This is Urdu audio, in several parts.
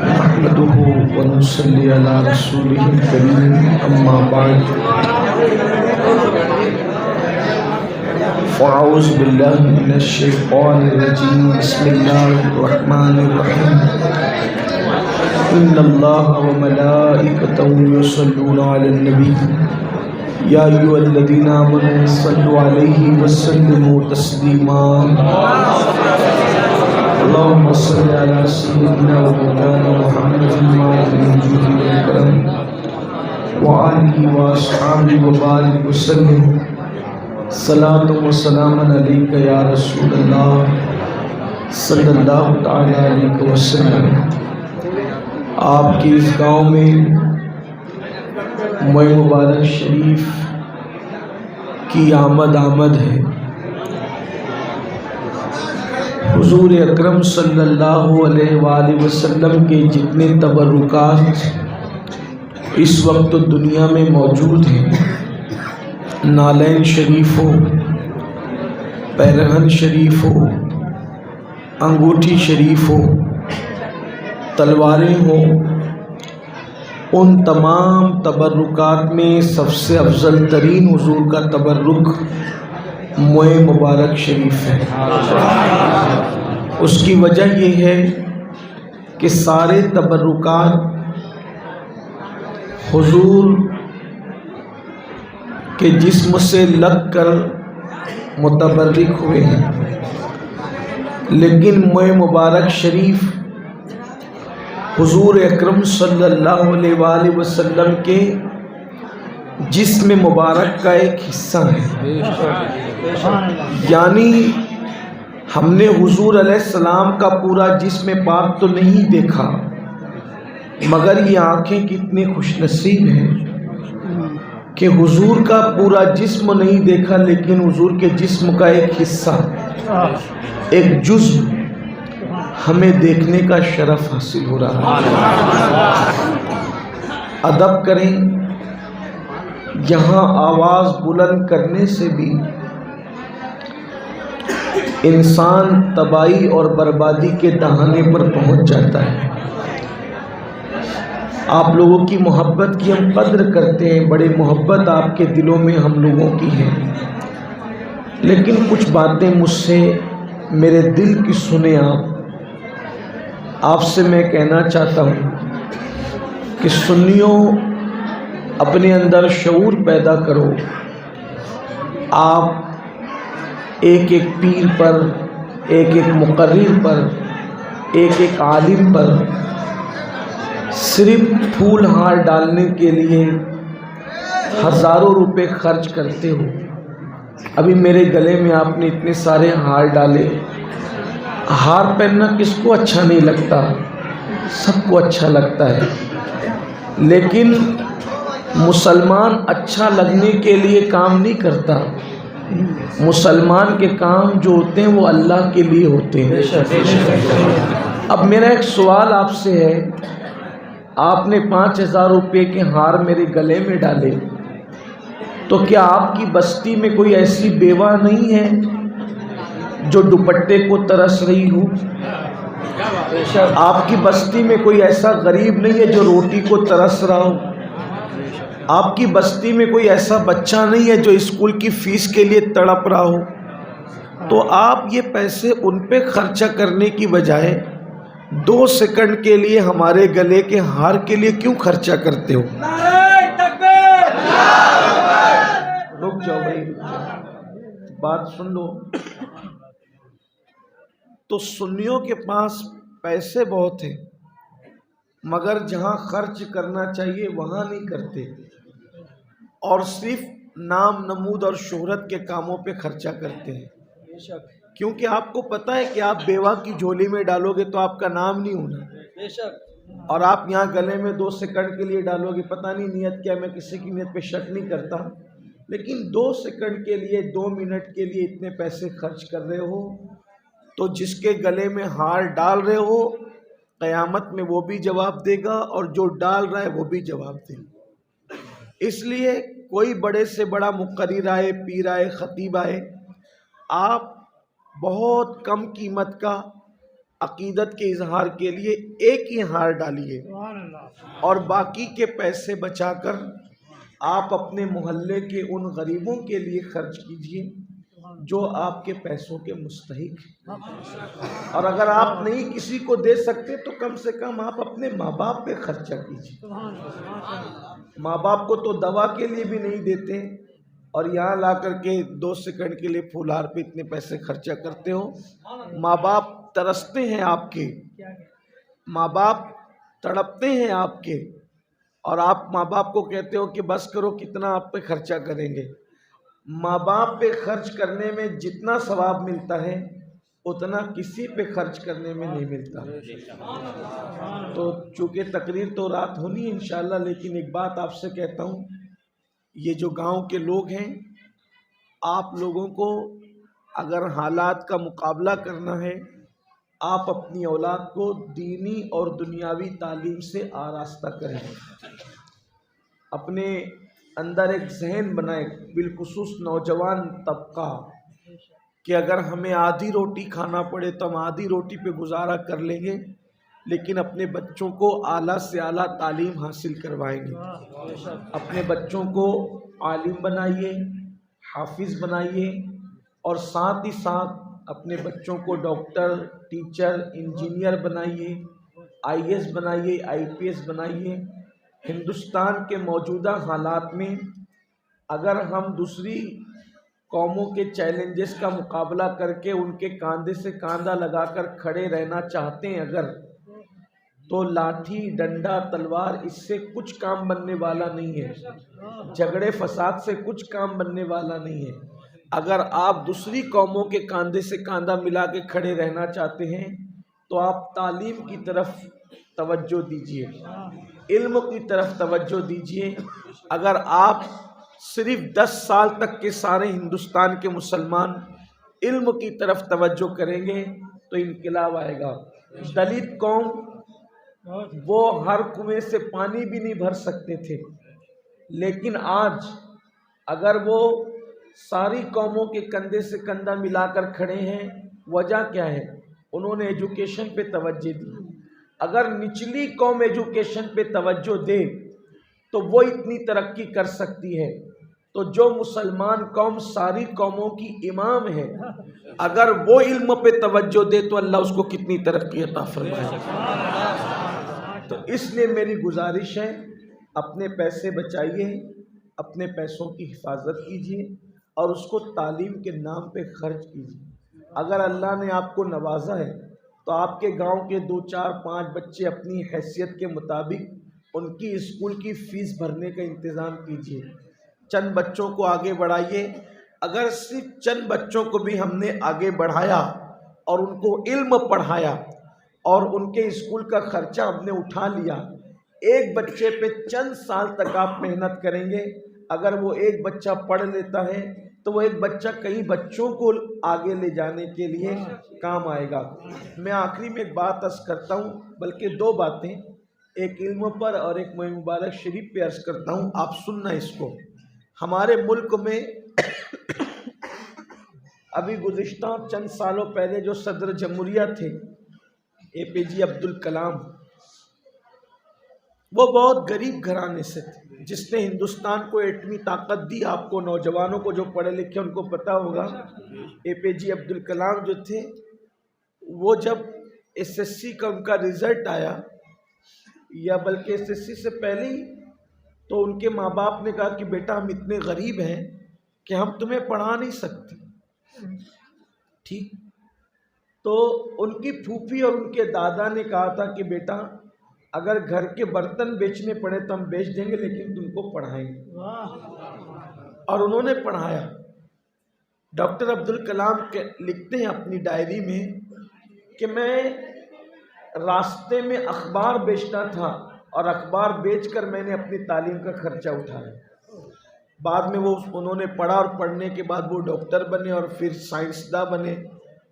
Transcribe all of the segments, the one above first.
نحمده ونصلي على رسوله الكريم أما بعد فأعوذ بالله من الشيطان الرجيم بسم الله الرحمن الرحيم إن الله وملائكته يصلون على النبي يا أيها الذين آمنوا صلوا عليه وسلموا تسليما اللهم صل على سيدنا ومولانا محمد الجود والكرم وآله وأصحابه وبارك وسلم صلاۃ و سلام علیک یا رسول اللہ صلی اللہ تعالی علیہ وسلم۔ آپ کی اس گاؤں میں مئی مبارک شریف کی آمد ہے۔ حضور اکرم صلی اللہ علیہ وآلہ وسلم کے جتنے تبرکات اس وقت دنیا میں موجود ہیں، نالین شریف ہو، پیرہن شریف ہو، انگوٹھی شریف ہو، تلواریں ہوں، ان تمام تبرکات میں سب سے افضل ترین حضور کا تبرک موئے مبارک شریف ہے۔ اس کی وجہ یہ ہے کہ سارے تبرکات حضور کے جسم سے لگ کر متبرک ہوئے ہیں، لیکن موئے مبارک شریف حضور اکرم صلی اللہ علیہ وآلہ وسلم کے جسم مبارک کا ایک حصہ ہے۔ یعنی ہم نے حضور علیہ السلام کا پورا جسم پاک تو نہیں دیکھا، مگر یہ آنکھیں کتنی خوش نصیب ہیں کہ حضور کا پورا جسم نہیں دیکھا، لیکن حضور کے جسم کا ایک حصہ، ایک جزو ہمیں دیکھنے کا شرف حاصل ہو رہا ہے۔ ادب کریں، یہاں آواز بلند کرنے سے بھی انسان تباہی اور بربادی کے دہانے پر پہنچ جاتا ہے۔ آپ لوگوں کی محبت کی ہم قدر کرتے ہیں، بڑی محبت آپ کے دلوں میں ہم لوگوں کی ہے، لیکن کچھ باتیں مجھ سے میرے دل کی سنیں۔ آپ سے میں کہنا چاہتا ہوں کہ سنیوں، اپنے اندر شعور پیدا کرو۔ آپ ایک ایک پیر پر، ایک ایک مقرر پر، ایک ایک عالم پر صرف پھول ہار ڈالنے کے لیے ہزاروں روپے خرچ کرتے ہو۔ ابھی میرے گلے میں آپ نے اتنے سارے ہار ڈالے۔ ہار پہننا کس کو اچھا نہیں لگتا؟ سب کو اچھا لگتا ہے، لیکن مسلمان اچھا لگنے کے لیے کام نہیں کرتا۔ مسلمان کے کام جو ہوتے ہیں وہ اللہ کے لیے ہوتے ہیں۔ اب میرا ایک سوال آپ سے ہے، آپ نے 5000 روپے کے ہار میرے گلے میں ڈالے، تو کیا آپ کی بستی میں کوئی ایسی بیوہ نہیں ہے جو دوپٹے کو ترس رہی ہو؟ آپ کی بستی میں کوئی ایسا غریب نہیں ہے جو روٹی کو ترس رہا ہو؟ آپ کی بستی میں کوئی ایسا بچہ نہیں ہے جو اسکول کی فیس کے لیے تڑپ رہا ہو؟ تو آپ یہ پیسے ان پہ خرچہ کرنے کی بجائے 2 سیکنڈ کے لیے ہمارے گلے کے ہار کے لیے کیوں خرچہ کرتے ہو؟ رک جاؤ بھائی، بات سن لو۔ تو سنیوں کے پاس پیسے بہت ہیں، مگر جہاں خرچ کرنا چاہیے وہاں نہیں کرتے، اور صرف نام نمود اور شہرت کے کاموں پہ خرچہ کرتے ہیں۔ کیونکہ آپ کو پتہ ہے کہ آپ بیوہ کی جھولی میں ڈالو گے تو آپ کا نام نہیں ہونا، اور آپ یہاں گلے میں 2 سیکنڈ کے لیے ڈالو گے، پتہ نہیں نیت کیا، میں کسی کی نیت پہ شک نہیں کرتا، لیکن 2 سیکنڈ کے لیے، 2 منٹ کے لیے اتنے پیسے خرچ کر رہے ہو، تو جس کے گلے میں ہار ڈال رہے ہو قیامت میں وہ بھی جواب دے گا، اور جو ڈال رہا ہے وہ بھی جواب دے گا۔ اس لیے کوئی بڑے سے بڑا مقرر آئے، پیر آئے، خطیب آئے، آپ بہت کم قیمت کا عقیدت کے اظہار کے لیے ایک ہی ہار ڈالیے اور باقی کے پیسے بچا کر آپ اپنے محلے کے ان غریبوں کے لیے خرچ کیجئے جو آپ کے پیسوں کے مستحق ہیں۔ اور اگر آپ نہیں کسی کو دے سکتے تو کم سے کم آپ اپنے ماں باپ پہ خرچہ کیجئے۔ ماں باپ کو تو دوا کے لیے بھی نہیں دیتے اور یہاں لا کر کے 2 سیکنڈ کے لیے پھولار پہ اتنے پیسے خرچہ کرتے ہو۔ ماں باپ ترستے ہیں آپ کے، ماں باپ تڑپتے ہیں آپ کے، اور آپ ماں باپ کو کہتے ہو کہ بس کرو، کتنا آپ پہ خرچہ کریں گے۔ ماں باپ پہ خرچ کرنے میں جتنا ثواب ملتا ہے اتنا کسی پہ خرچ کرنے میں نہیں ملتا۔ تو چونکہ تقریر تو رات ہونی ہے انشاءاللہ، لیکن ایک بات آپ سے کہتا ہوں، یہ جو گاؤں کے لوگ ہیں، آپ لوگوں کو اگر حالات کا مقابلہ کرنا ہے، آپ اپنی اولاد کو دینی اور دنیاوی تعلیم سے آراستہ کریں۔ اپنے اندر ایک ذہن بنائیں، بالخصوص نوجوان طبقہ، کہ اگر ہمیں آدھی روٹی کھانا پڑے تو ہم آدھی روٹی پہ گزارا کر لیں گے، لیکن اپنے بچوں کو اعلیٰ سے اعلیٰ تعلیم حاصل کروائیں گے۔ اپنے بچوں کو عالم بنائیے، حافظ بنائیے، اور ساتھ ہی ساتھ اپنے بچوں کو ڈاکٹر، ٹیچر، انجینئر بنائیے، IAS بنائیے، IPS بنائیے۔ ہندوستان کے موجودہ حالات میں اگر ہم دوسری قوموں کے چیلنجز کا مقابلہ کر کے ان کے کاندھے سے کاندھا لگا کر کھڑے رہنا چاہتے ہیں اگر، تو لاٹھی، ڈنڈا، تلوار اس سے کچھ کام بننے والا نہیں ہے، جھگڑے فساد سے کچھ کام بننے والا نہیں ہے۔ اگر آپ دوسری قوموں کے کاندھے سے کاندھا ملا کے کھڑے رہنا چاہتے ہیں تو آپ تعلیم کی طرف توجہ دیجیے، علم کی طرف توجہ دیجیے۔ اگر آپ صرف 10 سال تک کے سارے ہندوستان کے مسلمان علم کی طرف توجہ کریں گے تو انقلاب آئے گا۔ دلت قوم، وہ ہر کنویں سے پانی بھی نہیں بھر سکتے تھے، لیکن آج اگر وہ ساری قوموں کے کندھے سے کندھا ملا کر کھڑے ہیں، وجہ کیا ہے؟ انہوں نے ایجوکیشن پہ توجہ دی۔ اگر نچلی قوم ایجوکیشن پہ توجہ دے تو وہ اتنی ترقی کر سکتی ہے، تو جو مسلمان قوم ساری قوموں کی امام ہے، اگر وہ علم پہ توجہ دے تو اللہ اس کو کتنی ترقی عطا فرمائے۔ تو اس لیے میری گزارش ہے، اپنے پیسے بچائیے، اپنے پیسوں کی حفاظت کیجیے اور اس کو تعلیم کے نام پہ خرچ کیجیے۔ اگر اللہ نے آپ کو نوازا ہے تو آپ کے گاؤں کے 2 4 5 بچے اپنی حیثیت کے مطابق ان کی اسکول کی فیس بھرنے کا انتظام کیجیے، چند بچوں کو آگے بڑھائیے۔ اگر صرف چند بچوں کو بھی ہم نے آگے بڑھایا اور ان کو علم پڑھایا اور ان کے اسکول کا خرچہ ہم نے اٹھا لیا، ایک بچے پہ چند سال تک آپ محنت کریں گے، اگر وہ ایک بچہ پڑھ لیتا ہے تو وہ ایک بچہ کئی بچوں کو آگے لے جانے کے لیے کام آئے گا۔ میں آخری میں ایک بات عرض کرتا ہوں، بلکہ 2 باتیں، ایک علم پر اور ایک میں مبارک شریف پہ عرض کرتا ہوں، آپ سننا اس کو۔ ہمارے ملک میں ابھی گزشتہ چند سالوں پہلے جو صدر جمہوریہ تھے APJ عبدالکلام، وہ بہت غریب گھرانے سے تھے، جس نے ہندوستان کو ایٹمی طاقت دی۔ آپ کو نوجوانوں کو جو پڑھے لکھے ان کو پتہ ہوگا، APJ عبدالکلام جو تھے، وہ جب SSC کا ان کا رزلٹ آیا، یا بلکہ SSC سے پہلے ہی، تو ان کے ماں باپ نے کہا کہ بیٹا ہم اتنے غریب ہیں کہ ہم تمہیں پڑھا نہیں سکتے۔ ٹھیک، تو ان کی پھوپھی اور ان کے دادا نے کہا تھا کہ بیٹا اگر گھر کے برتن بیچنے پڑے تو ہم بیچ دیں گے، لیکن تم کو پڑھائیں گے۔ اور انہوں نے پڑھایا۔ ڈاکٹر عبدالکلام لکھتے ہیں اپنی ڈائری میں کہ میں راستے میں اخبار بیچتا تھا اور اخبار بیچ کر میں نے اپنی تعلیم کا خرچہ اٹھایا۔ بعد میں وہ انہوں نے پڑھا اور پڑھنے کے بعد وہ ڈاکٹر بنے اور پھر سائنسداں بنے،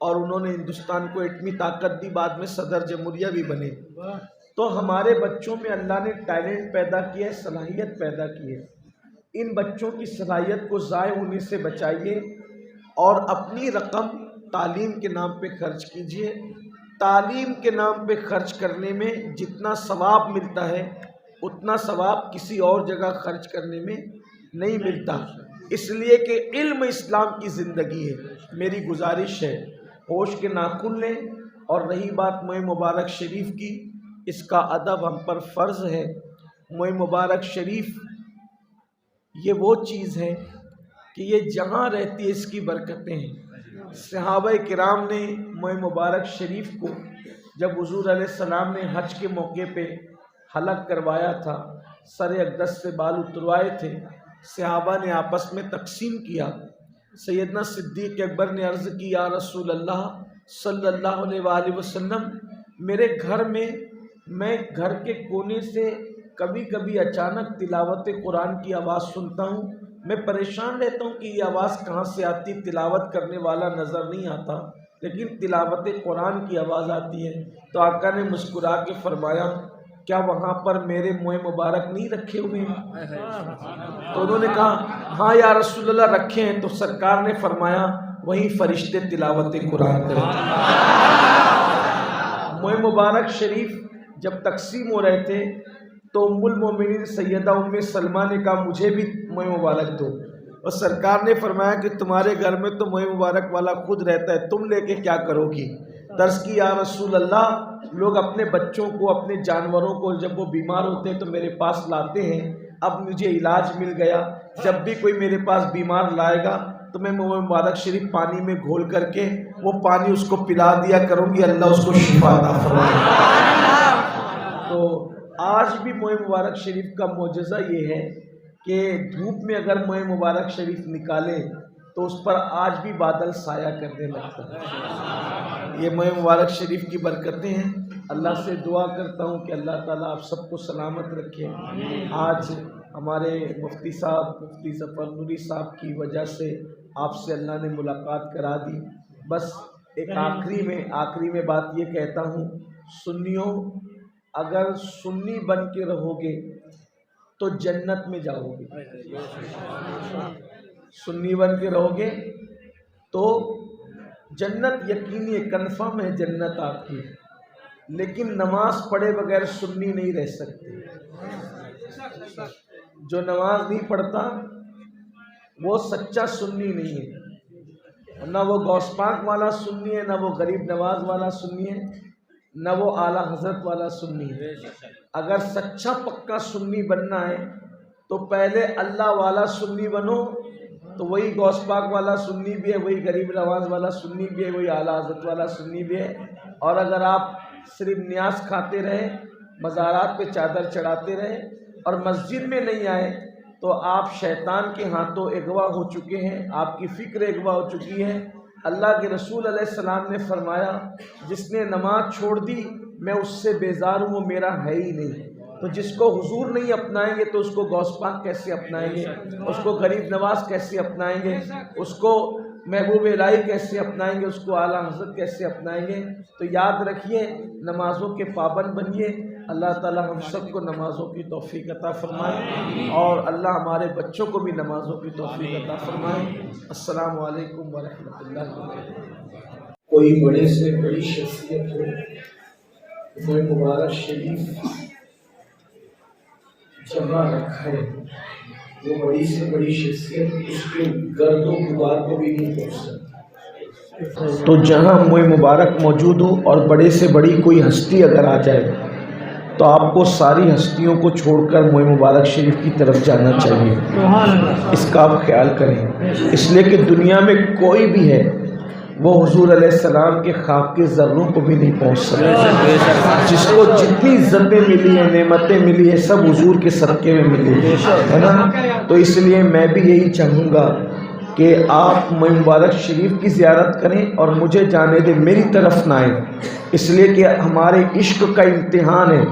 اور انہوں نے ہندوستان کو ایٹمی طاقت دی، بعد میں صدر جمہوریہ بھی بنے۔ تو ہمارے بچوں میں اللہ نے ٹیلنٹ پیدا کیا ہے، صلاحیت پیدا کی ہے۔ ان بچوں کی صلاحیت کو ضائع ہونے سے بچائیے اور اپنی رقم تعلیم کے نام پہ خرچ کیجیے۔ تعلیم کے نام پہ خرچ کرنے میں جتنا ثواب ملتا ہے اتنا ثواب کسی اور جگہ خرچ کرنے میں نہیں ملتا، اس لیے کہ علم اسلام کی زندگی ہے۔ میری گزارش ہے ہوش کے ناخن لیں، اور رہی بات ماہ مبارک شریف کی، اس کا ادب ہم پر فرض ہے۔ ماہ مبارک شریف یہ وہ چیز ہے کہ یہ جہاں رہتی ہے اس کی برکتیں ہیں۔ صحابہ کرام نے ماہ مبارک شریف کو جب حضور علیہ السلام نے حج کے موقع پہ حلق کروایا تھا، سر اقدس سے بال اتروائے تھے، صحابہ نے آپس میں تقسیم کیا۔ سیدنا صدیق اکبر نے عرض کی، یا رسول اللہ صلی اللہ علیہ وآلہ وسلم، میرے گھر میں گھر کے کونے سے کبھی کبھی اچانک تلاوت قرآن کی آواز سنتا ہوں، میں پریشان رہتا ہوں کہ یہ آواز کہاں سے آتی، تلاوت کرنے والا نظر نہیں آتا لیکن تلاوت قرآن کی آواز آتی ہے۔ تو آقا نے مسکرا کے فرمایا، کیا وہاں پر میرے منہ مبارک نہیں رکھے ہوئے ہیں؟ تو انہوں نے کہا ہاں یا رسول اللہ رکھے ہیں۔ تو سرکار نے فرمایا وہی فرشتے تلاوت قرآن کرتے ہیں۔ منہ مبارک شریف جب تقسیم ہو رہے تھے تو ام المومنین سیدہ ام سلمہ نے کہا مجھے بھی منہ مبارک دو، اور سرکار نے فرمایا کہ تمہارے گھر میں تو منہ مبارک والا خود رہتا ہے، تم لے کے کیا کرو گی؟ درس کی یا رسول اللہ، لوگ اپنے بچوں کو اپنے جانوروں کو جب وہ بیمار ہوتے ہیں تو میرے پاس لاتے ہیں، اب مجھے علاج مل گیا، جب بھی کوئی میرے پاس بیمار لائے گا تو میں منہ مبارک شریف پانی میں گھول کر کے وہ پانی اس کو پلا دیا کروں گی، اللہ اس کو شفا عطا فرمائے۔ تو آج بھی منہ مبارک شریف کا معجزہ یہ ہے کہ دھوپ میں اگر منہ مبارک شریف نکالے تو اس پر آج بھی بادل سایہ کرنے لگتا ہے۔ یہ منہ مبارک شریف کی برکتیں ہیں۔ اللہ سے دعا کرتا ہوں کہ اللہ تعالیٰ آپ سب کو سلامت رکھے۔ آج ہمارے مفتی صاحب مفتی ظفر نوری صاحب کی وجہ سے آپ سے اللہ نے ملاقات کرا دی۔ بس ایک آخری میں بات یہ کہتا ہوں، سنیوں اگر سنی بن کے رہو گے تو جنت میں جاؤ گے، سنی بن کے رہو گے تو جنت یقینی ہے، کنفرم ہے جنت آپ کی، لیکن نماز پڑھے بغیر سنی نہیں رہ سکتے۔ جو نماز نہیں پڑھتا وہ سچا سنی نہیں ہے، نہ وہ غوث پاک والا سنی ہے، نہ وہ غریب نواز والا سنی ہے، نہ وہ اعلیٰ حضرت والا سنی ہے۔ اگر سچا پکا سنی بننا ہے تو پہلے اللہ والا سنی بنو، تو وہی غوث پاک والا سنی بھی ہے، وہی غریب نواز والا سنی بھی ہے، وہی اعلیٰ حضرت والا سنی بھی ہے۔ اور اگر آپ صرف نیاز کھاتے رہے، مزارات پہ چادر چڑھاتے رہے اور مسجد میں نہیں آئے تو آپ شیطان کے ہاتھوں اغوا ہو چکے ہیں، آپ کی فکر اغوا ہو چکی ہے۔ اللہ کے رسول علیہ السلام نے فرمایا جس نے نماز چھوڑ دی میں اس سے بیزار ہوں، وہ میرا ہے ہی نہیں۔ تو جس کو حضور نہیں اپنائیں گے تو اس کو غوث پاک کیسے اپنائیں گے، اس کو غریب نواز کیسے اپنائیں گے، اس کو محبوب الہی کیسے اپنائیں گے، اس کو اعلیٰ حضرت کیسے اپنائیں گے؟ تو یاد رکھیے، نمازوں کے پابند بنیے۔ اللہ تعالی ہم سب کو نمازوں کی توفیق عطا فرمائے، اور اللہ ہمارے بچوں کو بھی نمازوں کی توفیق عطا فرمائے۔ السلام علیکم ورحمۃ اللہ وبرکاتہ۔ کوئی بڑے سے بڑی شخصیت ہو، وہ مبارک شریف جمع رکھا ہے، وہ بڑی سے بڑی شخصیت اس کے گرد و غبار کو بھی نہیں پہنچ سکتی۔ تو جہاں منہ مبارک موجود ہو اور بڑے سے بڑی کوئی ہستی اگر آ جائے تو آپ کو ساری ہستیوں کو چھوڑ کر منہ مبارک شریف کی طرف جانا چاہیے۔ اس کا آپ خیال کریں، اس لیے کہ دنیا میں کوئی بھی ہے وہ حضور علیہ السلام کے خاک کے ذروں کو بھی نہیں پہنچ سکتا۔ جس کو جتنی عزتیں ملی ہیں، نعمتیں ملی ہیں، سب حضور کے صدقے میں ملی ہے نا۔ تو اس لیے میں بھی یہی چاہوں گا کہ آپ منہ مبارک شریف کی زیارت کریں اور مجھے جانے دیں، میری طرف نہ آئیں، اس لیے کہ ہمارے عشق کا امتحان ہے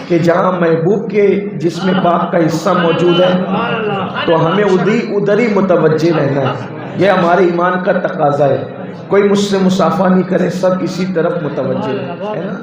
کہ جہاں محبوب کے جسم پاک کا حصہ موجود ہے تو ہمیں ادھر ہی متوجہ رہنا ہے، یہ ہمارے ایمان کا تقاضا ہے۔ کوئی مجھ سے مصافحہ نہیں کرے، سب اسی طرف متوجہ ہے نا۔